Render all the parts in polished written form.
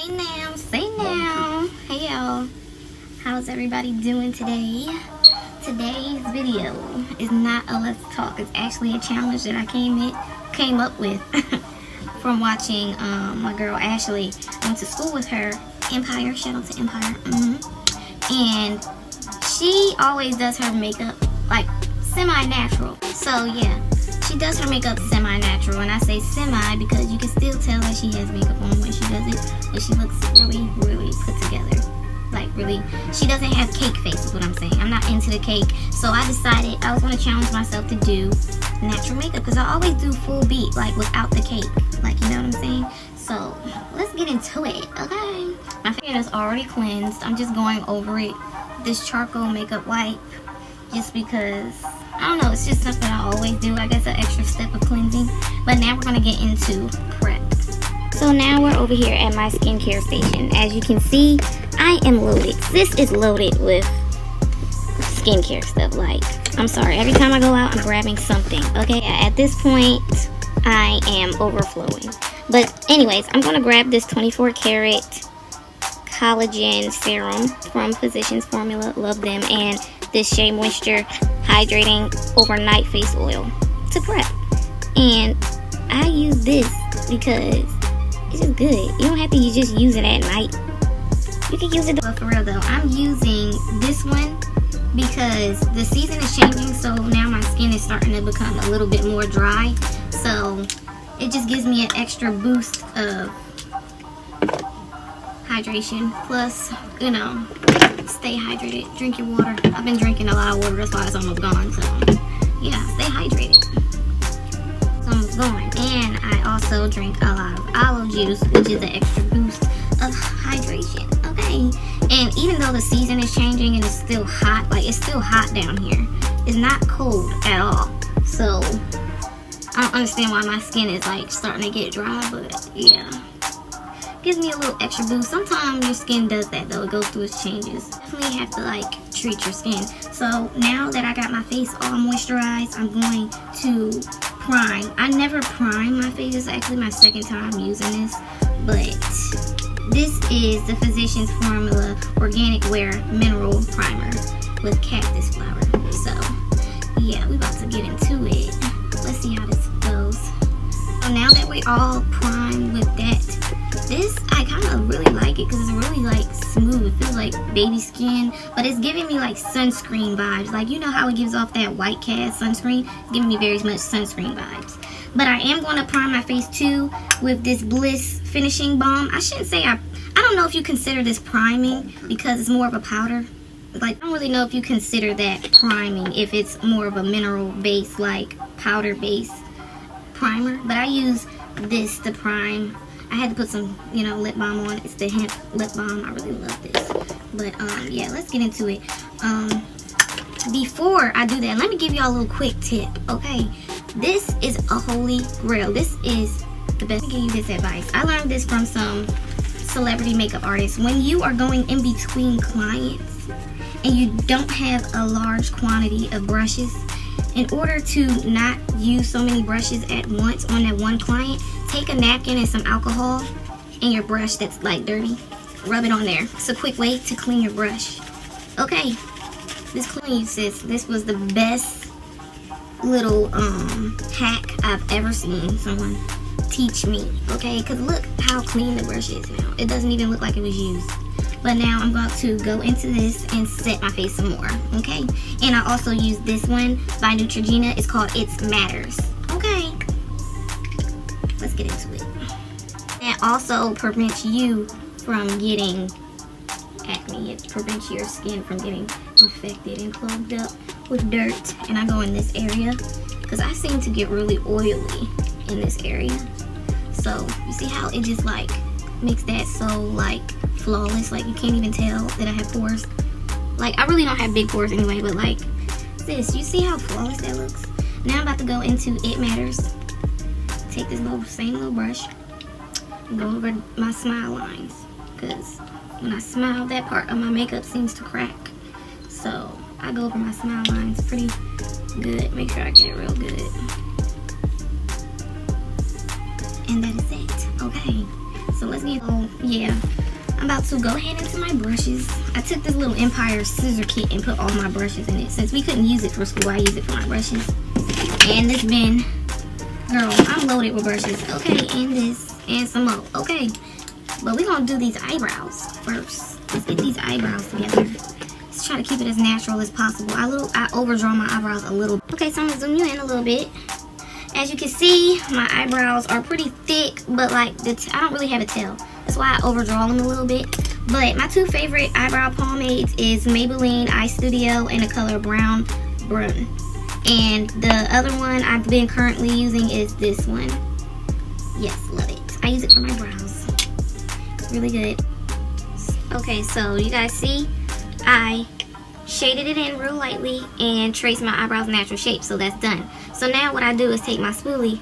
Say now. Hey y'all. How's everybody doing today? Today's video is not a let's talk. It's actually a challenge that I came up with from watching my girl Ashley. I went to school with her. Empire. Shout out to Empire. And she always does her makeup like semi-natural. So yeah, she does her makeup semi-natural, and I say semi because you can still tell that she has makeup on when she does it, and she looks really put together. Like really, she doesn't have cake face is what I'm saying. I'm not into the cake, so I decided I was going to challenge myself to do natural makeup because I always do full beat, like without the cake, like, you know what I'm saying? So let's get into it, okay? My face is already cleansed. I'm just going over it, this charcoal makeup wipe, just because I don't know, it's just something I always do. I guess an extra step of cleansing. But now we're gonna get into prep. So now we're over here at my skincare station. As you can see, I am loaded. This is loaded with skincare stuff. Like, I'm sorry, every time I go out, I'm grabbing something. Okay, at this point, I am overflowing. But anyways, I'm gonna grab this 24 karat collagen serum from Physicians Formula. Love them. And this Shea Moisture hydrating overnight face oil to prep. And I use this because it's just good. You don't have to just use it at night. You can use it. But for real though, I'm using this one because the season is changing, so now my skin is starting to become a little bit more dry. So it just gives me an extra boost of hydration. Plus, you know, stay hydrated. Drink your water. I've been drinking a lot of water, that's why it's almost gone. So yeah, stay hydrated. It's almost gone. And I also drink a lot of aloe juice, which is an extra boost of hydration. Okay. And even though the season is changing and it's still hot, like it's still hot down here, it's not cold at all. So I don't understand why my skin is like starting to get dry, but yeah, gives me a little extra boost. Sometimes your skin does that though, it goes through its changes. Definitely have to like treat your skin. So now that I got my face all moisturized, I'm going to prime. I never prime my face. It's actually my second time using this, but this is the Physicians Formula Organic Wear Mineral Primer with cactus flower. So yeah, we about to get into it. Let's see how this goes. So now that we all primed with that, this, I kind of really like it because it's really like smooth. It feels like baby skin, but it's giving me like sunscreen vibes. Like, you know how it gives off that white cast sunscreen? It's giving me very much sunscreen vibes. But I am going to prime my face too with this Bliss Finishing Balm. I shouldn't say I don't know if you consider this priming because it's more of a powder. Like, I don't really know if you consider that priming if it's more of a mineral base, like powder base primer. But I use this to prime. I had to put some, you know, lip balm on. It's the hemp lip balm. I really love this. But yeah, let's get into it. Before I do that, let me give y'all a little quick tip. Okay, this is a holy grail. This is the best. Let me give you this advice. I learned this from some celebrity makeup artists. When you are going in between clients and you don't have a large quantity of brushes, in order to not use so many brushes at once on that one client, take a napkin and some alcohol and your brush that's like dirty, rub it on there. It's a quick way to clean your brush. Okay, this clean, sis. This was the best little hack I've ever seen someone teach me. Okay, because look how clean the brush is now. It doesn't even look like it was used. But now I'm going to go into this and set my face some more, okay? And I also use this one by Neutrogena. It's called It Matters, okay? Let's get into it. That also prevents you from getting acne. It prevents your skin from getting infected and clogged up with dirt. And I go in this area because I seem to get really oily in this area. So you see how it just like makes that so like flawless, like you can't even tell that I have pores. Like, I really don't have big pores anyway, but like this, you see how flawless that looks? Now I'm about to go into It Matters. Take this same little brush and go over my smile lines, because when I smile, that part of my makeup seems to crack. So I go over my smile lines pretty good. Make sure I get it real good. And that is it. Okay. So let's get, oh yeah, I'm about to go ahead into my brushes. I took this little Empire scissor kit and put all my brushes in it. Since we couldn't use it for school, I use it for my brushes. And this bin, girl, I'm loaded with brushes. Okay, and this, and some more. Okay, but we're gonna do these eyebrows first. Let's get these eyebrows together. Let's try to keep it as natural as possible. I overdraw my eyebrows a little. Okay, so I'm gonna zoom you in a little bit. As you can see, my eyebrows are pretty thick, but like I don't really have a tail. That's why I overdraw them a little bit. But my two favorite eyebrow pomades is Maybelline Eye Studio in the color Brown Brun. And the other one I've been currently using is this one. Yes, love it. I use it for my brows. Really good. Okay, so you guys see, I shaded it in real lightly and traced my eyebrows natural shape, so that's done. So now what I do is take my spoolie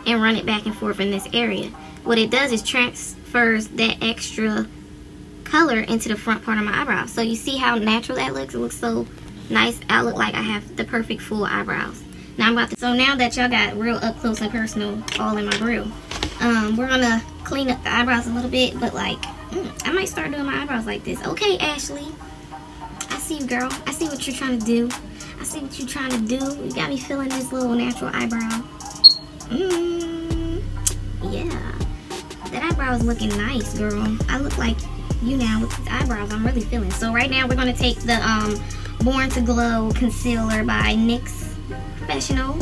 and run it back and forth in this area. What it does is transfers that extra color into the front part of my eyebrow. So you see how natural that looks? It looks so nice. I look like I have the perfect full eyebrows. Now I'm about to, so now that y'all got real up close and personal all in my grill, we're gonna clean up the eyebrows a little bit, but like, I might start doing my eyebrows like this. Okay, Ashley. I see you, girl. I see what you're trying to do. I see what you're trying to do. You got me feeling this little natural eyebrow. Yeah. That eyebrow is looking nice, girl. I look like you now with these eyebrows. I'm really feeling. So right now we're going to take the Born to Glow Concealer by NYX Professional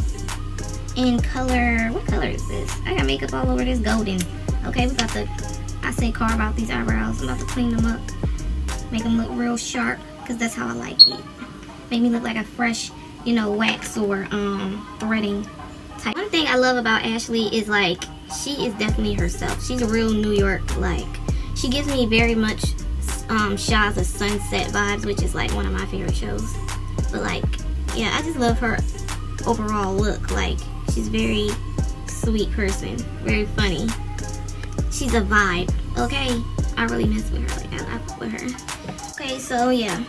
in color, what color is this? I got makeup all over this golden. Okay, we got to, I say carve out these eyebrows. I'm about to clean them up. Make them look real sharp, because that's how I like it. Make me look like a fresh, you know, wax or threading type. One thing I love about Ashley is like, she is definitely herself. She's a real New York, like, she gives me very much Shah's Sunset vibes, which is like one of my favorite shows. But like, yeah, I just love her overall look. Like, she's a very sweet person, very funny. She's a vibe, okay? I really mess with her, like I fuck with her. Okay, so yeah,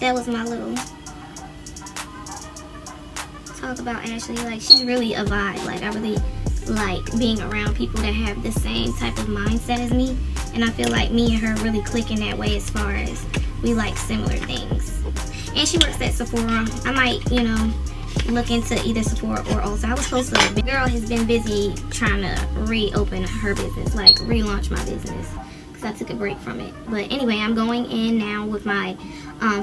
that was my little talk about Ashley. Like, she's really a vibe. Like, I really like being around people that have the same type of mindset as me, and I feel like me and her really click in that way as far as we like similar things. And she works at Sephora. I might, you know, look into either Sephora or Ulta. I was supposed to, the girl has been busy trying to reopen her business, like relaunch my business, because I took a break from it. But anyway, I'm going in now with my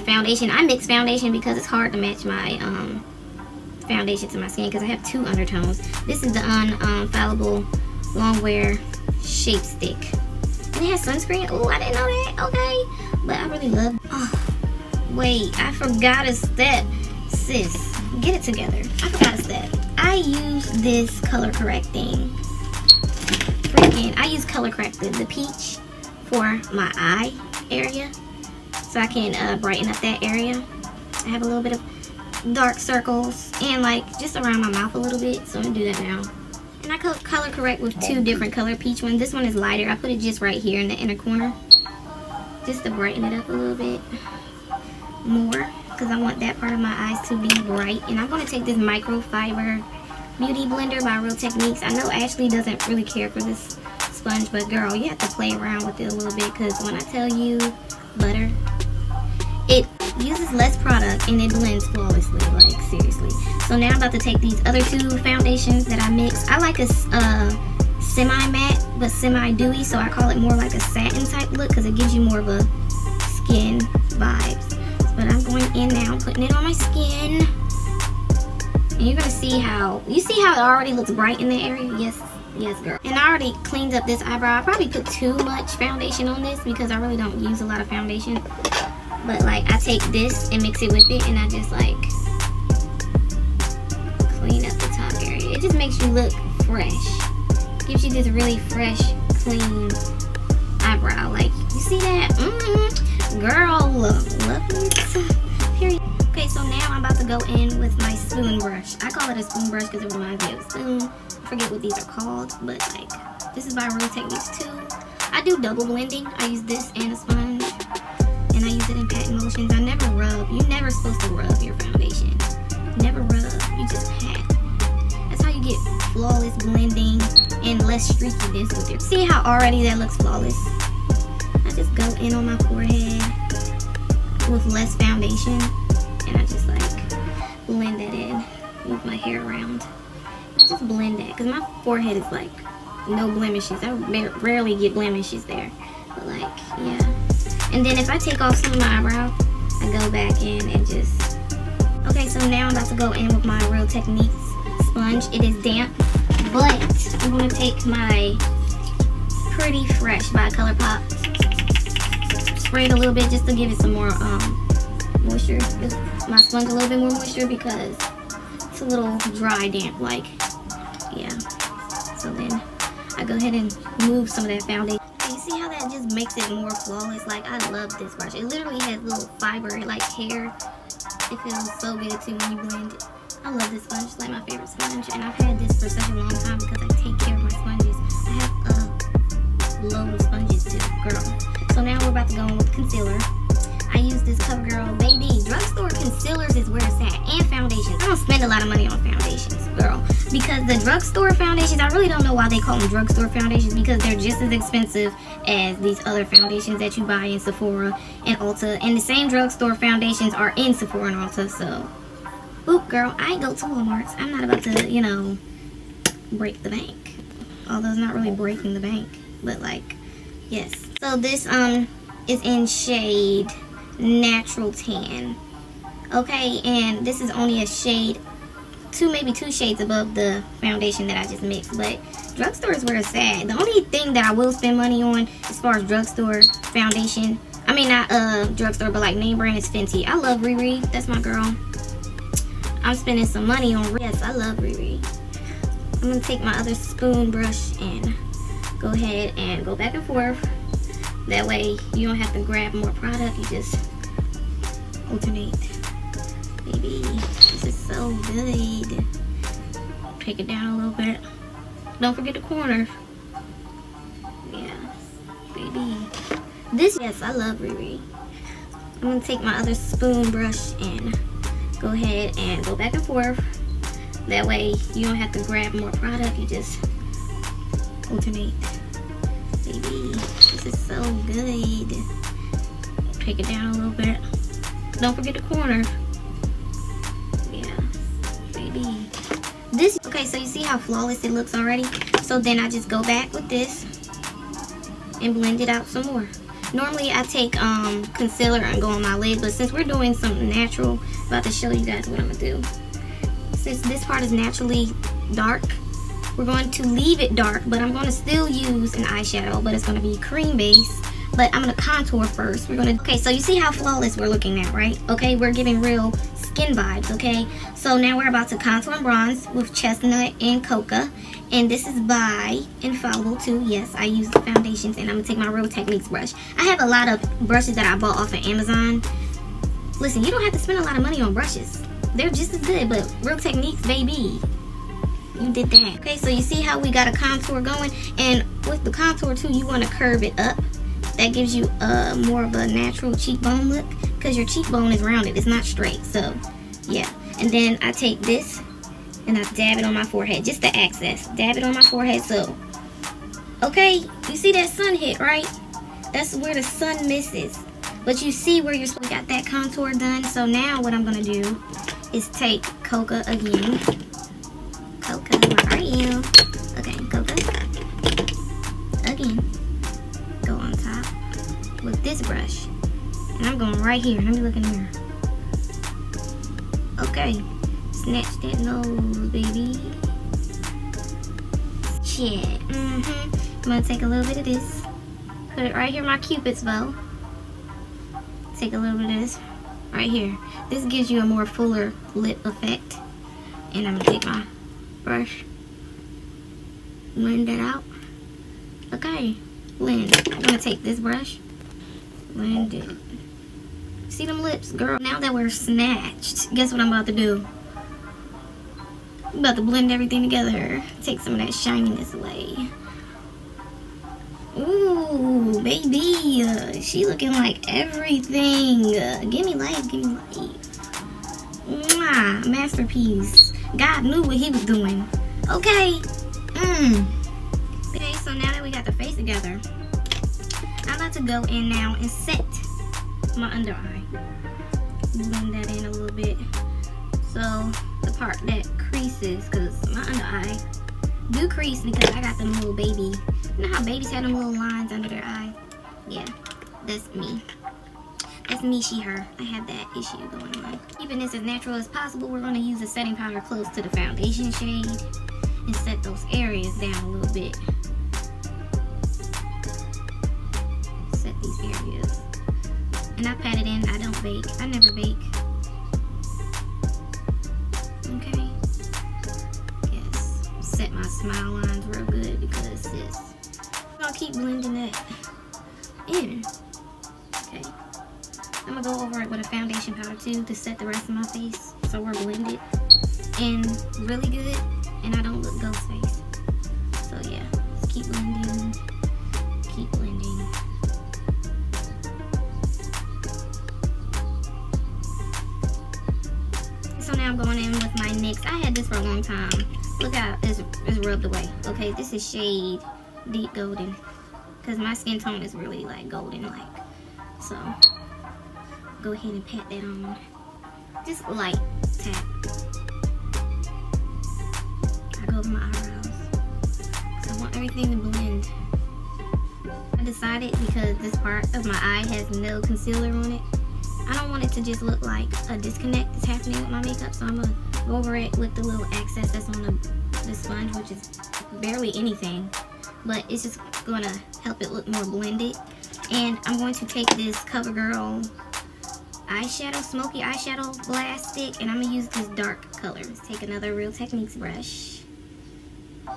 foundation. I mix foundation because it's hard to match my foundation to my skin, because I have two undertones. This is the Unfallible Longwear Shape Stick, and it has sunscreen. Oh, I didn't know that. Okay, but I really love. Oh, wait, I forgot a step, sis. Get it together. I forgot a step. I use this color correcting. I use color corrected, the peach, for my eye area, so I can brighten up that area. I have a little bit of dark circles and like just around my mouth a little bit, so I'm gonna do that now. And I color correct with two different color peach ones. This one is lighter. I put it just right here in the inner corner, just to brighten it up a little bit more, because I want that part of my eyes to be bright. And I'm going to take this microfiber beauty blender by Real Techniques. I know Ashley doesn't really care for this sponge, but girl, you have to play around with it a little bit, because when I tell you butter, it uses less product and it blends flawlessly, like seriously. So now I'm about to take these other two foundations that I mixed. I like a semi-matte but semi-dewy, so I call it more like a satin type look, because it gives you more of a skin vibes. But I'm going in now, putting it on my skin. And you're gonna see how, you see how it already looks bright in the area? Yes, yes girl. And I already cleaned up this eyebrow. I probably put too much foundation on this because I really don't use a lot of foundation. But like, I take this and mix it with it, and I just like clean up the top area. It just makes you look fresh. Gives you this really fresh, clean eyebrow. Like, you see that? Girl, love it. Period. Okay, so now I'm about to go in with my spoon brush. I call it a spoon brush because it reminds me of a spoon. I forget what these are called, but like, this is by Real Techniques too. I do double blending. I use this and a sponge, and I use it in pat motions. I never rub. You're never supposed to rub your foundation. Never rub. You just pat. That's how you get flawless blending and less less streakiness with it. See how already that looks flawless? I just go in on my forehead with less foundation, and I just like blend that in, move my hair around. I just blend that, because my forehead is like no blemishes. I rarely get blemishes there, but like, yeah. And then if I take off some of my eyebrow, I go back in and just, okay, so now I'm about to go in with my Real Techniques sponge. It is damp, but I'm going to take my Pretty Fresh by ColourPop, spray it a little bit just to give it some more moisture. Give my sponge a little bit more moisture because it's a little dry, damp, like, yeah. So then I go ahead and move some of that foundation. You see how that just makes it more flawless? Like, I love this brush. It literally has little fiber, like hair. It feels so good too when you blend it. I love this sponge. It's like my favorite sponge, and I've had this for such a long time because I take care of my sponges. I have a load of sponges too, girl. So now we're about to go in with concealer. I use this CoverGirl Baby. Drugstore concealers is where it's at, and foundations. I don't spend a lot of money on foundations, girl, because the drugstore foundations, I really don't know why they call them drugstore foundations, because they're just as expensive as these other foundations that you buy in Sephora and Ulta, and the same drugstore foundations are in Sephora and Ulta. So, oop, girl, I go to Walmart's. I'm not about to, you know, break the bank. Although it's not really breaking the bank, but like, yes. So this is in shade Natural Tan. Okay, and this is only a shade, maybe two shades above the foundation that I just mixed. But drugstore is where it's at. The only thing that I will spend money on as far as drugstore foundation, I mean not drugstore, but like name brand, is Fenty. I love Riri. That's my girl. I'm spending some money on, yes, I love Riri. I'm gonna take my other spoon brush and go ahead and go back and forth. That way you don't have to grab more product, you just alternate. Baby, this is so good. Take it down a little bit. Don't forget the corners. Yeah, baby. This, yes, I love Riri. I'm gonna take my other spoon brush and go ahead and go back and forth. That way you don't have to grab more product, you just alternate. Baby, this is so good. Take it down a little bit. Don't forget the corners. Yeah, baby. This, okay, so you see how flawless it looks already? So then I just go back with this and blend it out some more. Normally I take concealer and go on my lid, but since we're doing something natural, I'm about to show you guys what I'm gonna do. Since this part is naturally dark, we're going to leave it dark, but I'm going to still use an eyeshadow, but it's going to be cream base. But I'm going to contour first. Okay, so you see how flawless we're looking at, right? Okay, we're giving real skin vibes, okay? So now we're about to contour and bronze with Chestnut and Coca. And this is by Infallible too. Yes, I use the foundations, and I'm going to take my Real Techniques brush. I have a lot of brushes that I bought off of Amazon. Listen, you don't have to spend a lot of money on brushes. They're just as good, but Real Techniques, baby. You did that. Okay, so you see how we got a contour going, and with the contour too, you want to curve it up. That gives you more of a natural cheekbone look, because your cheekbone is rounded, it's not straight. So yeah, and then I take this and I dab it on my forehead, just the access. Dab it on my forehead. So okay, you see that sun hit, right? That's where the sun misses, but you see where you're supposed to got that contour done. So now what I'm gonna do is take Coca again. Coca, where are you? Okay, Coca. Again. Go on top with this brush. And I'm going right here. Let me look in the mirror. Okay. Snatch that nose, baby. Shit. I'm going to take a little bit of this. Put it right here, my Cupid's bow. Take a little bit of this right here. This gives you a more fuller lip effect. And I'm going to take my brush, blend that out. Okay, blend. I'm gonna take this brush, blend it. See them lips, girl? Now that we're snatched, guess what I'm about to do? I'm about to blend everything together. Take some of that shininess away. Ooh, baby, she looking like everything. Give me life, give me life. Mwah, masterpiece. God knew what he was doing. Okay. So now that we got the face together, I'm about to go in now and set my under eye. Blend that in a little bit. So the part that creases, because my under eye do crease because I got them little baby. You know how babies have them little lines under their eye? Yeah, that's me. That's me, she, her. I have that issue going on. Keeping this as natural as possible, we're going to use a setting powder close to the foundation shade and set those areas down a little bit. Set these areas. And I pat it in. I don't bake. I never bake. Okay. Yes. Set my smile lines real good because this. I'll keep blending that in. Okay. I'm gonna go over it with a foundation powder too to set the rest of my face so we're blended in really good and I don't look ghost face. So yeah, just keep blending, keep blending. So now I'm going in with my NYX. I had this for a long time. Look how it's rubbed away. Okay, this is shade Deep Golden because my skin tone is really like golden like. So go ahead and pat that on. Just light tap. I go over my eyebrows. So I want everything to blend. I decided because this part of my eye has no concealer on it, I don't want it to just look like a disconnect that's happening with my makeup. So I'm gonna go over it with the little excess that's on the sponge, which is barely anything. But it's just gonna help it look more blended. And I'm going to take this CoverGirl eyeshadow, smoky eyeshadow blast stick, and I'm gonna use this dark color. Let's take another Real Techniques brush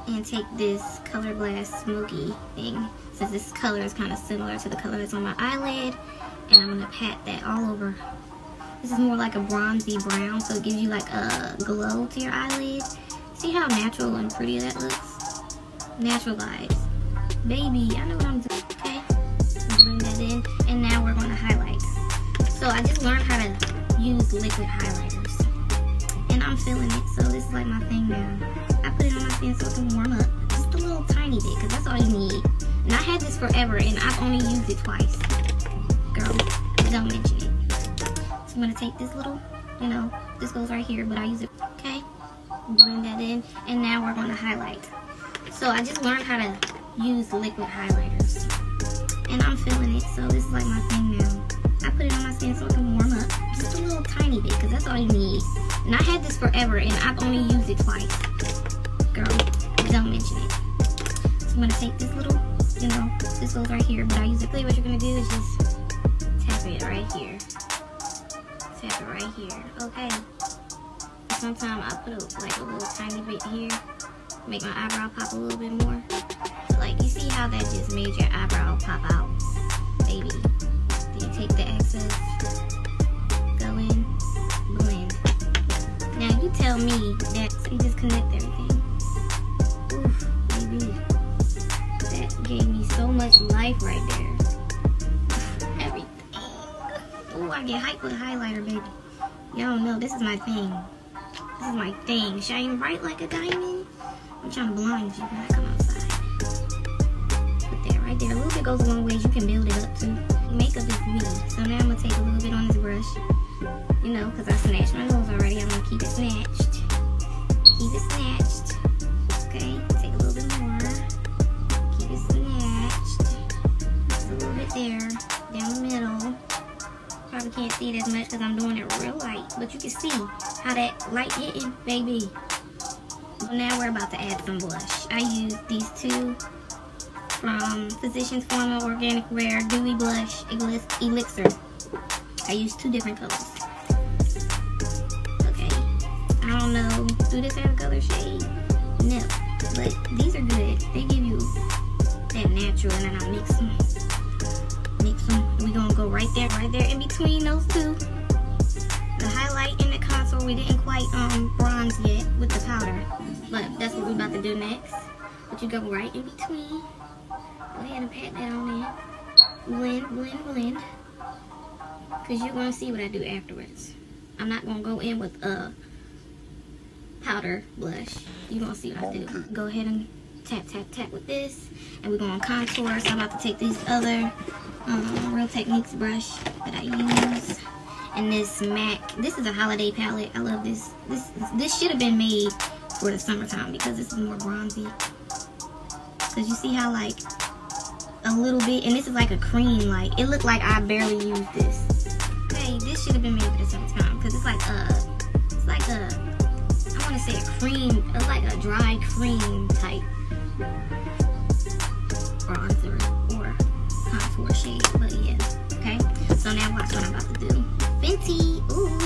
and take this Color Blast smoky thing, since this color is kind of similar to the color that's on my eyelid, and I'm gonna pat that all over. This is more like a bronzy brown, so it gives you like a glow to your eyelid. See how natural and pretty that looks? Natural vibes. Baby, I know what I'm doing. Okay, bring that in, and now we're gonna highlight. So I just learned how to use liquid highlighters, and I'm feeling it, so this is like my thing now. I put it on my skin so it can warm up, just a little tiny bit, because that's all you need. And I had this forever, and I've only used it twice. Girl, don't mention it. So I'm going to take this little, this goes right here, but I use it, okay? Bring that in, and now we're going to highlight. So I just learned how to use liquid highlighters, and I'm feeling it, so this is like my thing now. I put it on my skin so it can warm up, just a little tiny bit, because that's all you need. And I had this forever, and I've only used it twice. Girl, don't mention it. So I'm going to take this little, this goes right here, but I use it. What you're going to do is just tap it right here. Tap it right here, okay? Sometimes I put a little tiny bit here, make my eyebrow pop a little bit more. So like, you see how that just made your eyebrow pop out, baby? Then you take the excess, go in, blend. Now you tell me that you just connect everything. Oof, baby, that gave me so much life right there. Everything. Ooh, I get hyped with a highlighter, baby. Y'all know this is my thing. This is my thing. Shine bright like a diamond. I'm trying to blind you when I come outside. Put that right there. A little bit goes a long way. You can build it up too. Makeup is me. So now I'm going to take a little bit on this brush. Because I snatched my nose already. I'm going to keep it snatched. Keep it snatched. Okay. Take a little bit more. Keep it snatched. Just a little bit there. Down the middle. Probably can't see it as much because I'm doing it real light. But you can see how that light hitting, baby. So now we're about to add some blush. I use these two from Physicians Formula Organic Wear Dewy Blush Elixir. I use two different colors. Okay. I don't know. Do this have a color shade? No. But these are good. They give you that natural, and then I mix them. We're going to go right there in between those two. The highlight and the contour, we didn't quite bronze yet with the powder. But that's what we're about to do next. But you go right in between. Go ahead and pat that on in. Blend, blend, blend. Because you're going to see what I do afterwards. I'm not going to go in with a powder blush. You're going to see what I do. Go ahead and tap, tap, tap with this. And we're going to contour. So I'm about to take this other Real Techniques brush that I use. And this MAC. This is a holiday palette. I love this. This should have been made for the summertime because this is more bronzy. Because you see how like a little bit, and this is like a cream, like it looked like I barely used this. Okay, this should have been made for the summertime because it's like a, I want to say a cream, it's like a dry cream type bronzer or contour shade, but yeah. Okay, so now watch what I'm about to do. Fenty, ooh,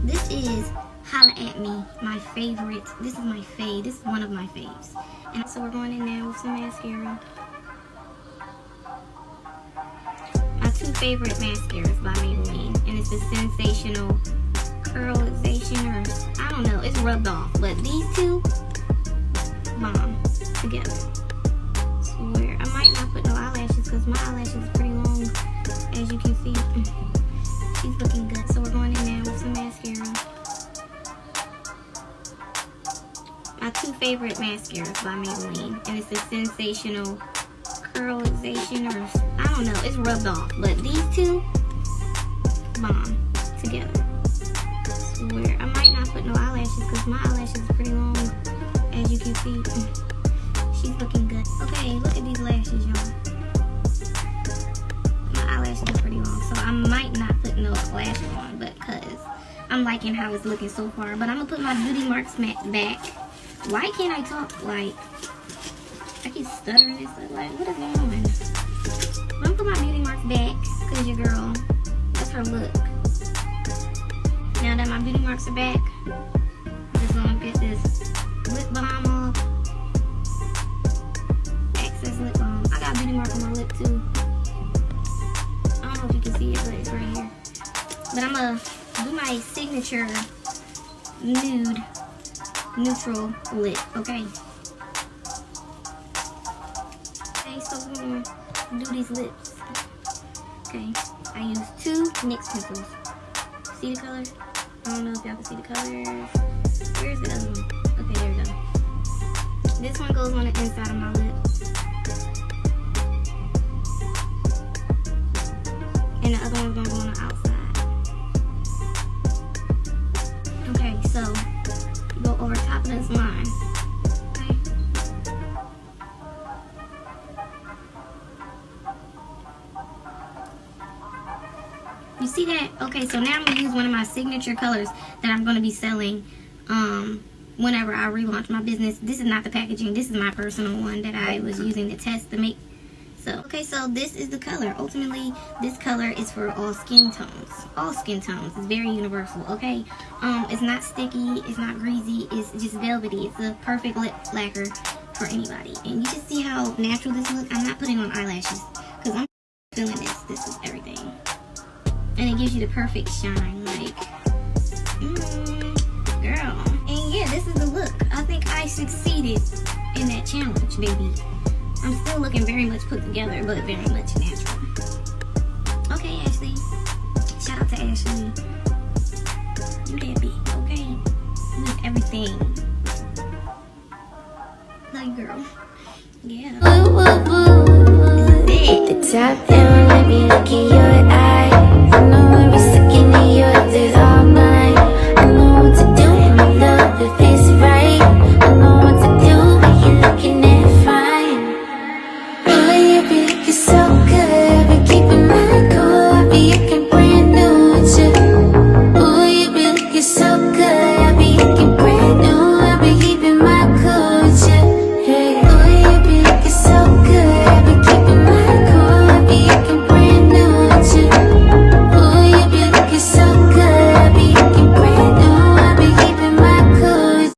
this is Holla At Me, my favorite. This is my fave. This is one of my faves. And so we're going in now with some mascara. My two favorite mascaras by Maybelline, and it's the Sensational Curlization, or I don't know, it's rubbed off, but these two bomb together. Swear, I might not put no eyelashes because my eyelashes is pretty long, as you can see. She's looking good. So we're going in now with some mascara. My two favorite mascaras by Maybelline, and it's the Sensational Curlization, or I don't know, it's rubbed off, but these two bomb together. Swear, I might not put no eyelashes because my eyelashes is pretty long, as you can see. She's looking good. Okay, look at these lashes, y'all. My eyelashes are pretty long, so I might not put no lashes on, but because I'm liking how it's looking so far. But I'm gonna put my beauty marks back. Why can't I talk like I keep stuttering and stuff? Like, what is going on? I'm gonna put my beauty marks back because your girl, that's her look. Now that my beauty marks are back, I'm just gonna get this lip balm off. Excess lip balm. I got a beauty mark on my lip too. I don't know if you can see it, but it's right here. But I'm gonna do my signature nude neutral lip, okay? Okay, so we're gonna do these lips. Okay, I use two NYX pencils. See the color? I don't know if y'all can see the colors. Where's the other one? Okay, there we go. This one goes on the inside of my lip. And the other one's gonna go on the outside. Okay, so go over top of this line. Okay. You see that? Okay, so now I'm gonna use one of my signature colors that I'm gonna be selling whenever I relaunch my business. This is not the packaging, this is my personal one that I was using to test to make. So, okay, so this is the color. Ultimately, this color is for all skin tones. All skin tones. It's very universal, okay? It's not sticky, it's not greasy, it's just velvety. It's a perfect lip lacquer for anybody. And you just see how natural this looks. I'm not putting on eyelashes because I'm feeling this. This is everything. And it gives you the perfect shine, like, girl. And yeah, this is the look. I think I succeeded in that challenge, baby. I'm still looking very much put together, but very much natural. Okay, Ashley. Shout out to Ashley. You that big, okay? You have everything. Love you, girl. Yeah. This is it. The top down, let me look in your eyes. I know every second of yours is all mine. I know what to do when I love if it's right. I know what to do when you're looking at fine. Boy, you be looking so